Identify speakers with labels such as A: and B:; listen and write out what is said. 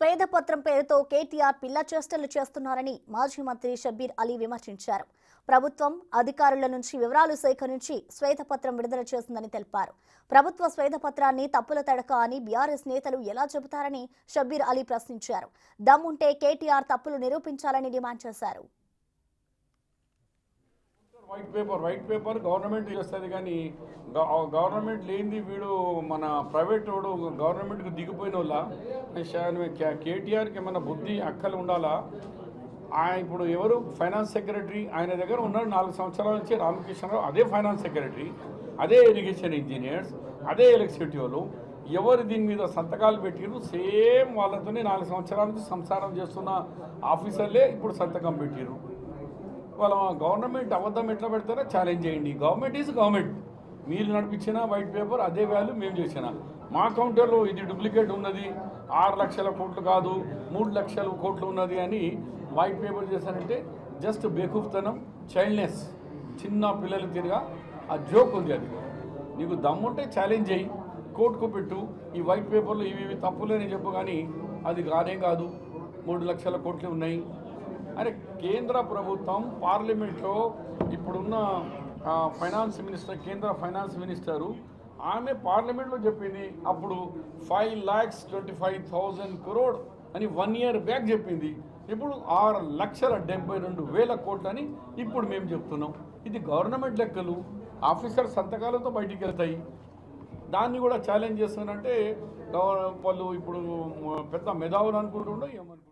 A: స్వేదపత్రం పేరుతో కేటీఆర్ పిల్ల చేష్టలు చేస్తున్నారని మాజీ మంత్రి షబ్బీర్ అలీ విమర్శించారు. ప్రభుత్వం అధికారుల నుంచి వివరాలు సేకరించి శ్వేతపత్రం విడుదల చేసిందని తెలిపారు. ప్రభుత్వ శ్వేతపత్రాన్ని తప్పుల తడక అని బీఆర్ఎస్ నేతలు ఎలా చెబుతారని షబ్బీర్ అలీ ప్రశ్నించారు. దమ్ముంటే కేటీఆర్ తప్పులు నిరూపించాలని డిమాండ్ చేశారు.
B: వైట్ పేపర్ గవర్నమెంట్ చేస్తుంది కానీ గవర్నమెంట్ లేనిది వీడు మన ప్రైవేట్ వాడు గవర్నమెంట్కి దిగిపోయిన వాళ్ళ కేటీఆర్కి ఏమైనా బుద్ధి అక్కలు ఉండాలా. ఇప్పుడు ఎవరు ఫైనాన్స్ సెక్రటరీ ఆయన దగ్గర ఉన్నాడు 4 సంవత్సరాల నుంచి రామకృష్ణరావు, అదే ఫైనాన్స్ సెక్రటరీ, అదే ఇరిగేషన్ ఇంజనీర్స్, అదే ఎలక్ట్రిసిటీ వాళ్ళు ఎవరు దీని మీద సంతకాలు పెట్టిరు సేమ్ వాళ్ళతోనే 4 సంవత్సరాల నుంచి సంసారం చేస్తున్న ఆఫీసర్లే ఇప్పుడు సంతకం పెట్టిరు. వాళ్ళ గవర్నమెంట్ అబద్ధం ఎట్లా పెడతారో ఛాలెంజ్ చేయండి. Government is government. మీరు నడిపించిన వైట్ పేపర్ అదే వాల్యూ మేము చేసిన. మా కౌంటర్లో ఇది డూప్లికేట్ ఉన్నది, 6 లక్షల కోట్లు కాదు 3 లక్షల కోట్లు ఉన్నది అని వైట్ పేపర్ చేశారంటే జస్ట్ బేకూఫ్తనం, చైల్డ్నెస్, చిన్న పిల్లలు తిరిగా ఆ జోక్ ఉంది. అది నీకు దమ్ముంటే ఛాలెంజ్ చేయి, కోర్టుకు పెట్టు. ఈ వైట్ పేపర్లో ఇవి తప్పులేని చెప్పు, కానీ అది కానే కాదు 3 లక్షల కోట్లు ఉన్నాయి. అరే కేంద్ర ప్రభుత్వం పార్లమెంట్లో ఇప్పుడున్న ఫైనాన్స్ మినిస్టర్, కేంద్ర ఫైనాన్స్ మినిస్టరు ఆమె పార్లమెంట్లో చెప్పింది అప్పుడు 5,25,000 crore అని 1 year బ్యాక్ చెప్పింది. ఇప్పుడు 6,72,000 కోట్లు అని ఇప్పుడు మేము చెప్తున్నాం. ఇది గవర్నమెంట్ లెక్కలు, ఆఫీసర్ సంతకాలతో బయటికి వెళ్తాయి. దాన్ని కూడా ఛాలెంజ్ చేస్తానంటే వాళ్ళు ఇప్పుడు పెద్ద మెధావులు అనుకుంటుండో ఏమనుకుంటున్నారు.